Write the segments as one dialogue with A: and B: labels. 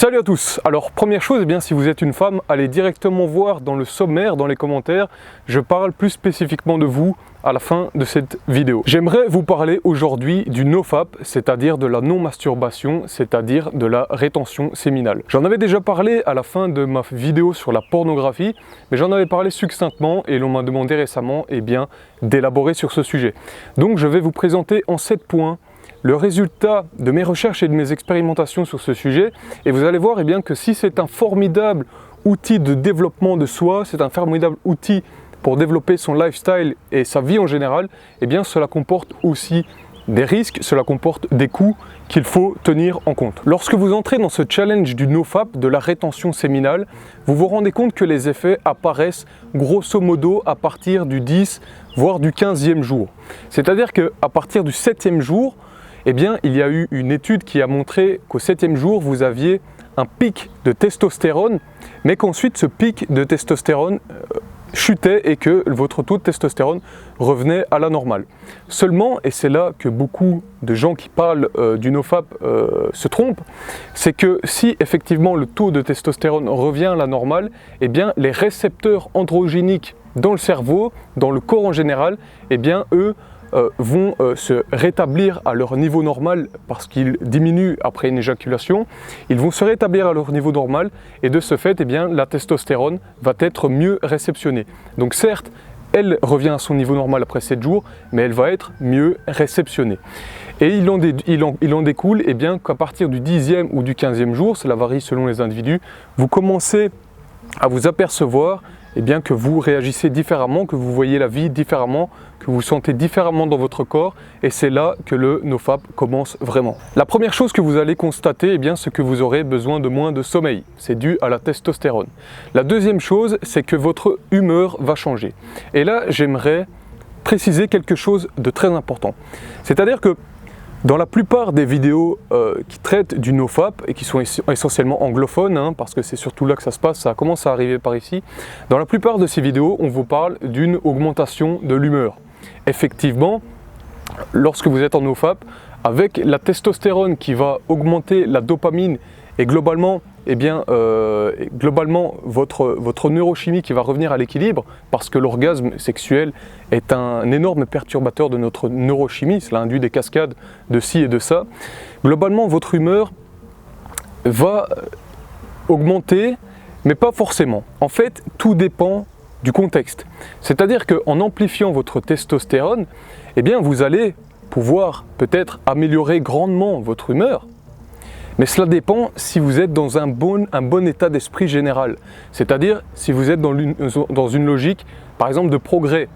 A: Salut à tous. Alors première chose, si vous êtes une femme, allez directement voir dans le sommaire, dans les commentaires, je parle plus spécifiquement de vous à la fin de cette vidéo. J'aimerais vous parler aujourd'hui du NoFap, c'est-à-dire de la non-masturbation, c'est-à-dire de la rétention séminale. J'en avais déjà parlé à la fin de ma vidéo sur la pornographie, mais j'en avais parlé succinctement et l'on m'a demandé récemment d'élaborer sur ce sujet. Donc je vais vous présenter en 7 points le résultat de mes recherches et de mes expérimentations sur ce sujet, et vous allez voir que si c'est un formidable outil de développement de soi, c'est un formidable outil pour développer son lifestyle et sa vie en général, cela comporte aussi des risques, cela comporte des coûts qu'il faut tenir en compte. Lorsque vous entrez dans ce challenge du NoFap, de la rétention séminale, vous vous rendez compte que les effets apparaissent grosso modo à partir du 10 voire du 15e jour. C'est-à-dire qu'à partir du 7e jour, il y a eu une étude qui a montré qu'au 7e jour, vous aviez un pic de testostérone, mais qu'ensuite ce pic de testostérone chutait et que votre taux de testostérone revenait à la normale. Seulement, et c'est là que beaucoup de gens qui parlent du NoFap se trompent, c'est que si effectivement le taux de testostérone revient à la normale, les récepteurs androgéniques dans le cerveau, dans le corps en général, eux, vont se rétablir à leur niveau normal parce qu'ils diminuent après une éjaculation. Ils vont se rétablir à leur niveau normal et de ce fait, la testostérone va être mieux réceptionnée. Donc certes, elle revient à son niveau normal après 7 jours, mais elle va être mieux réceptionnée. Et il en découle qu'à partir du 10e ou du 15e jour, cela varie selon les individus, vous commencez à vous apercevoir que vous réagissez différemment, que vous voyez la vie différemment, que vous vous sentez différemment dans votre corps, et c'est là que le NoFap commence vraiment. La première chose que vous allez constater, c'est que vous aurez besoin de moins de sommeil. C'est dû à la testostérone. La deuxième chose, c'est que votre humeur va changer. Et là, j'aimerais préciser quelque chose de très important. C'est-à-dire que dans la plupart des vidéos qui traitent du NoFap et qui sont essentiellement anglophones, parce que c'est surtout là que ça se passe, ça commence à arriver par ici, dans la plupart de ces vidéos, on vous parle d'une augmentation de l'humeur. Effectivement, lorsque vous êtes en NoFap, avec la testostérone qui va augmenter la dopamine et globalement, votre neurochimie qui va revenir à l'équilibre, parce que l'orgasme sexuel est un énorme perturbateur de notre neurochimie, cela induit des cascades de ci et de ça. Globalement, votre humeur va augmenter, mais pas forcément. En fait, tout dépend du contexte. C'est-à-dire qu'en amplifiant votre testostérone, vous allez pouvoir peut-être améliorer grandement votre humeur. Mais cela dépend si vous êtes dans un bon état d'esprit général. C'est-à-dire si vous êtes dans une logique, par exemple, de progrès.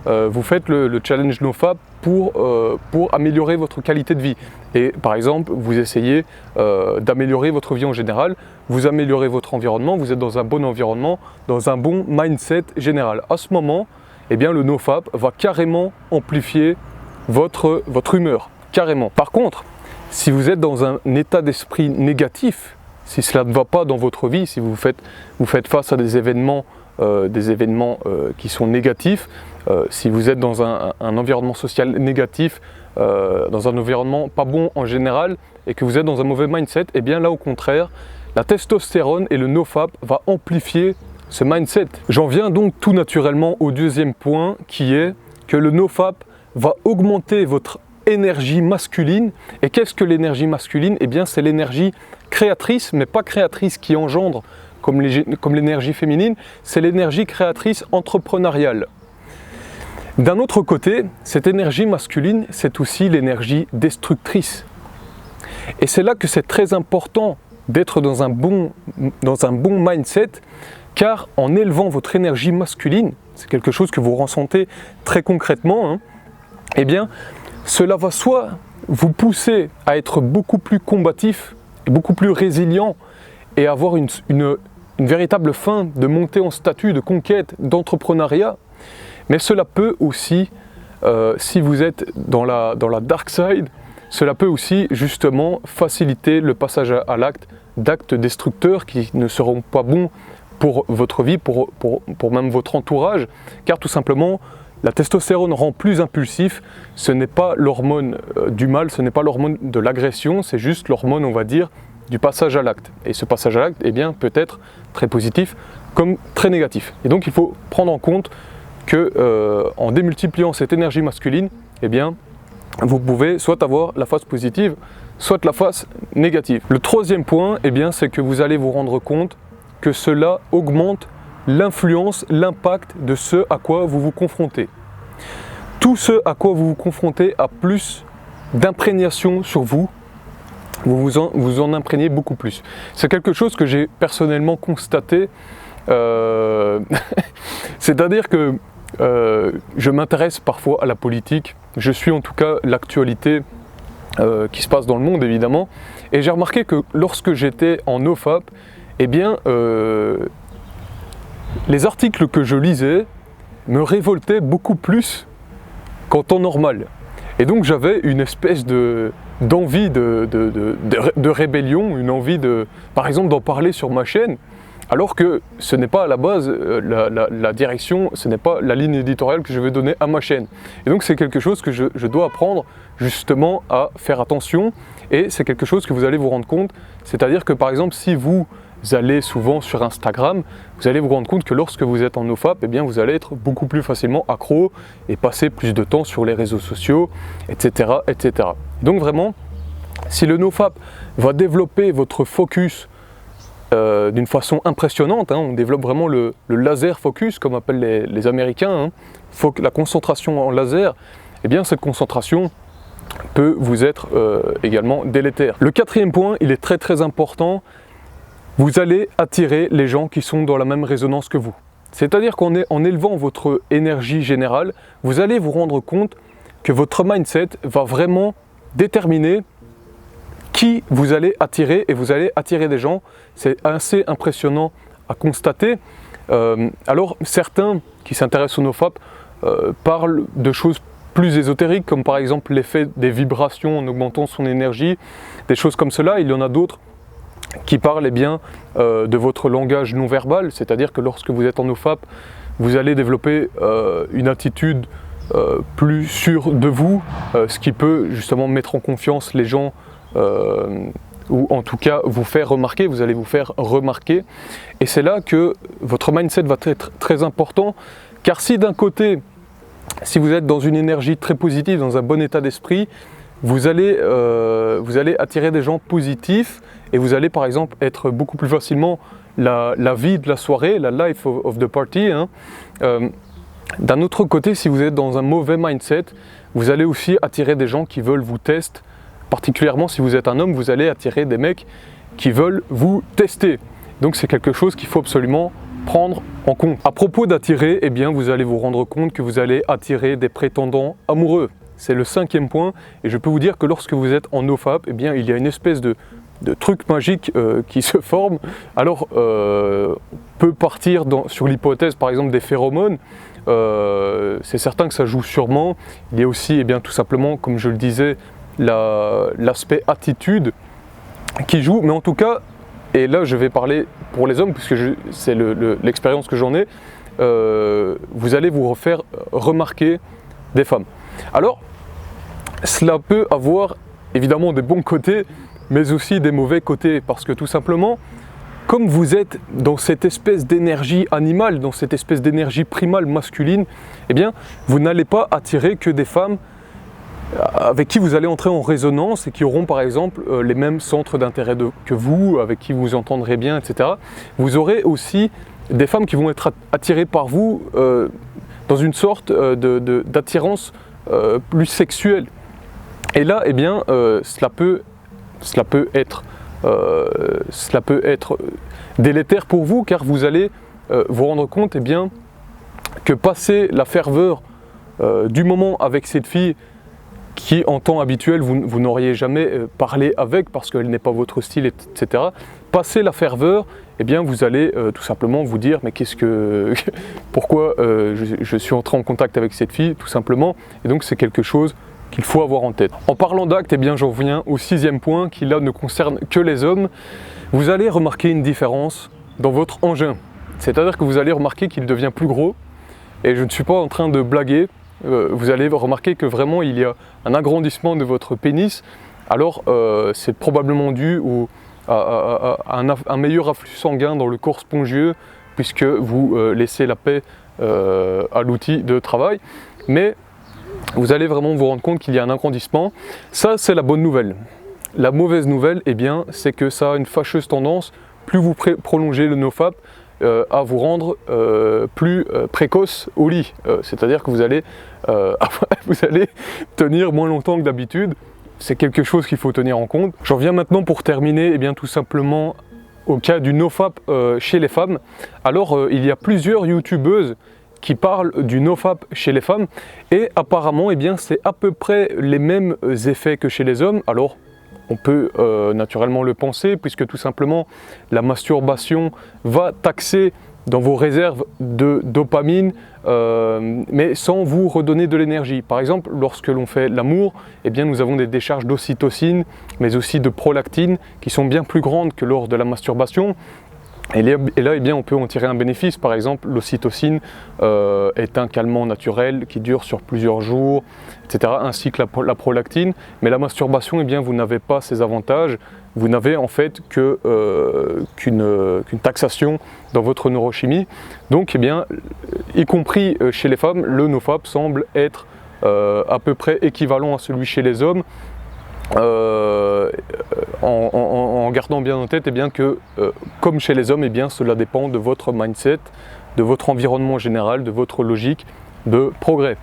A: Vous faites le challenge NoFap pour améliorer votre qualité de vie. Et par exemple, vous essayez d'améliorer votre vie en général, vous améliorez votre environnement, vous êtes dans un bon environnement, dans un bon mindset général. À ce moment, le NoFap va carrément amplifier votre humeur. Carrément. Par contre, si vous êtes dans un état d'esprit négatif, si cela ne va pas dans votre vie, si vous faites face à des événements qui sont négatifs, si vous êtes dans un environnement social négatif, dans un environnement pas bon en général, et que vous êtes dans un mauvais mindset, là au contraire, la testostérone et le NoFap va amplifier ce mindset. J'en viens donc tout naturellement au deuxième point, qui est que le NoFap va augmenter votre énergie masculine. Et qu'est-ce que l'énergie masculine? C'est l'énergie créatrice, mais pas créatrice qui engendre comme l'énergie féminine, c'est l'énergie créatrice entrepreneuriale. D'un autre côté, cette énergie masculine, c'est aussi l'énergie destructrice. Et c'est là que c'est très important d'être dans un bon mindset, car en élevant votre énergie masculine, c'est quelque chose que vous ressentez très concrètement, cela va soit vous pousser à être beaucoup plus combatif, beaucoup plus résilient et avoir une véritable fin de montée en statut, de conquête, d'entrepreneuriat. Mais cela peut aussi, si vous êtes dans la dark side, cela peut aussi justement faciliter le passage à l'acte d'actes destructeurs qui ne seront pas bons pour votre vie, pour même votre entourage, car tout simplement, la testostérone rend plus impulsif. Ce n'est pas l'hormone du mal, ce n'est pas l'hormone de l'agression, c'est juste l'hormone, on va dire, du passage à l'acte. Et ce passage à l'acte, eh bien, peut être très positif comme très négatif. Et donc il faut prendre en compte que en démultipliant cette énergie masculine, eh bien, vous pouvez soit avoir la face positive, soit la face négative. Le troisième point, eh bien, c'est que vous allez vous rendre compte que cela augmente l'influence, l'impact de ce à quoi vous vous confrontez. Tout ce à quoi vous vous confrontez a plus d'imprégnation sur vous, vous en imprégnez beaucoup plus. C'est quelque chose que j'ai personnellement constaté, c'est-à-dire que je m'intéresse parfois à la politique, je suis en tout cas l'actualité qui se passe dans le monde évidemment, et j'ai remarqué que lorsque j'étais en NoFap, eh bien les articles que je lisais me révoltaient beaucoup plus qu'en temps normal. Et donc j'avais une espèce d'envie de rébellion, une envie par exemple d'en parler sur ma chaîne, alors que ce n'est pas à la base la direction, ce n'est pas la ligne éditoriale que je vais donner à ma chaîne. Et donc c'est quelque chose que je dois apprendre justement à faire attention, et c'est quelque chose que vous allez vous rendre compte, c'est-à-dire que par exemple si vous allez souvent sur Instagram, vous allez vous rendre compte que lorsque vous êtes en NoFap, eh bien vous allez être beaucoup plus facilement accro et passer plus de temps sur les réseaux sociaux, etc. etc. Donc vraiment, si le NoFap va développer votre focus d'une façon impressionnante, on développe vraiment le laser focus, comme appellent les Américains, la concentration en laser, eh bien cette concentration peut vous être également délétère. Le quatrième point, il est très important. Vous allez attirer les gens qui sont dans la même résonance que vous. C'est-à-dire qu'en élevant votre énergie générale, vous allez vous rendre compte que votre mindset va vraiment déterminer qui vous allez attirer, et vous allez attirer des gens. C'est assez impressionnant à constater. Alors certains qui s'intéressent au NoFap parlent de choses plus ésotériques, comme par exemple l'effet des vibrations en augmentant son énergie, des choses comme cela. Il y en a d'autres qui parle de votre langage non verbal, c'est-à-dire que lorsque vous êtes en NoFap, vous allez développer une attitude plus sûre de vous, ce qui peut justement mettre en confiance les gens, ou en tout cas vous faire remarquer, vous allez vous faire remarquer. Et c'est là que votre mindset va être très important, car si d'un côté, si vous êtes dans une énergie très positive, dans un bon état d'esprit, vous allez attirer des gens positifs, et vous allez par exemple être beaucoup plus facilement la vie de la soirée, la life of the party. D'un autre côté, si vous êtes dans un mauvais mindset, vous allez aussi attirer des gens qui veulent vous tester. Particulièrement si vous êtes un homme, vous allez attirer des mecs qui veulent vous tester. Donc c'est quelque chose qu'il faut absolument prendre en compte. À propos d'attirer, eh bien vous allez vous rendre compte que vous allez attirer des prétendants amoureux. C'est le cinquième point, et je peux vous dire que lorsque vous êtes en NoFap, eh bien il y a une espèce de truc magique qui se forme. Alors on peut partir sur l'hypothèse par exemple des phéromones. C'est certain que ça joue sûrement. Il y a aussi tout simplement, comme je le disais, l'aspect attitude qui joue, mais en tout cas, et là je vais parler pour les hommes puisque c'est l'expérience que j'en ai, vous allez vous faire remarquer des femmes. Alors cela peut avoir évidemment des bons côtés, mais aussi des mauvais côtés, parce que tout simplement, comme vous êtes dans cette espèce d'énergie animale, dans cette espèce d'énergie primale masculine, eh bien vous n'allez pas attirer que des femmes avec qui vous allez entrer en résonance et qui auront par exemple les mêmes centres d'intérêt que vous, avec qui vous entendrez bien, etc. Vous aurez aussi des femmes qui vont être attirées par vous dans une sorte d'attirance plus sexuelle. Et là, eh bien, cela peut être délétère pour vous, car vous allez vous rendre compte que passer la ferveur du moment avec cette fille qui en temps habituel vous n'auriez jamais parlé avec parce qu'elle n'est pas votre style, etc. Passer la ferveur, eh bien vous allez tout simplement vous dire mais pourquoi je suis entré en contact avec cette fille, tout simplement. Et donc c'est quelque chose qu'il faut avoir en tête. En parlant d'actes, eh bien j'en viens au sixième point qui là ne concerne que les hommes. Vous allez remarquer une différence dans votre engin. C'est-à-dire que vous allez remarquer qu'il devient plus gros, et je ne suis pas en train de blaguer. Vous allez remarquer que vraiment il y a un agrandissement de votre pénis. Alors c'est probablement dû un meilleur afflux sanguin dans le corps spongieux, puisque vous laissez la paix à l'outil de travail. Mais vous allez vraiment vous rendre compte qu'il y a un agrandissement. Ça, c'est la bonne nouvelle. La mauvaise nouvelle, eh bien, c'est que ça a une fâcheuse tendance, plus vous prolongez le NoFap, à vous rendre plus précoce au lit. C'est-à-dire que vous allez tenir moins longtemps que d'habitude. C'est quelque chose qu'il faut tenir en compte. J'en viens maintenant pour terminer, eh bien, tout simplement au cas du NoFap chez les femmes. Alors, il y a plusieurs youtubeuses qui parlent du NoFap chez les femmes et apparemment, eh bien, c'est à peu près les mêmes effets que chez les hommes. Alors, on peut naturellement le penser, puisque tout simplement la masturbation va taxer dans vos réserves de dopamine, mais sans vous redonner de l'énergie. Par exemple, lorsque l'on fait l'amour, eh bien, nous avons des décharges d'ocytocine, mais aussi de prolactine, qui sont bien plus grandes que lors de la masturbation. Et là, eh bien, on peut en tirer un bénéfice. Par exemple, l'ocytocine est un calmant naturel qui dure sur plusieurs jours, etc., ainsi que la prolactine. Mais la masturbation, eh bien, vous n'avez pas ces avantages. Vous n'avez en fait qu'une taxation dans votre neurochimie. Donc, eh bien, y compris chez les femmes, le NoFap semble être à peu près équivalent à celui chez les hommes. En gardant bien en tête, eh bien, que comme chez les hommes, eh bien, cela dépend de votre mindset, de votre environnement général, de votre logique de progrès.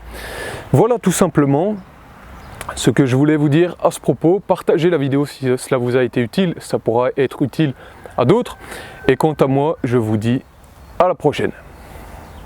A: Voilà tout simplement ce que je voulais vous dire à ce propos. Partagez la vidéo si cela vous a été utile, ça pourra être utile à d'autres. Et quant à moi, je vous dis à la prochaine.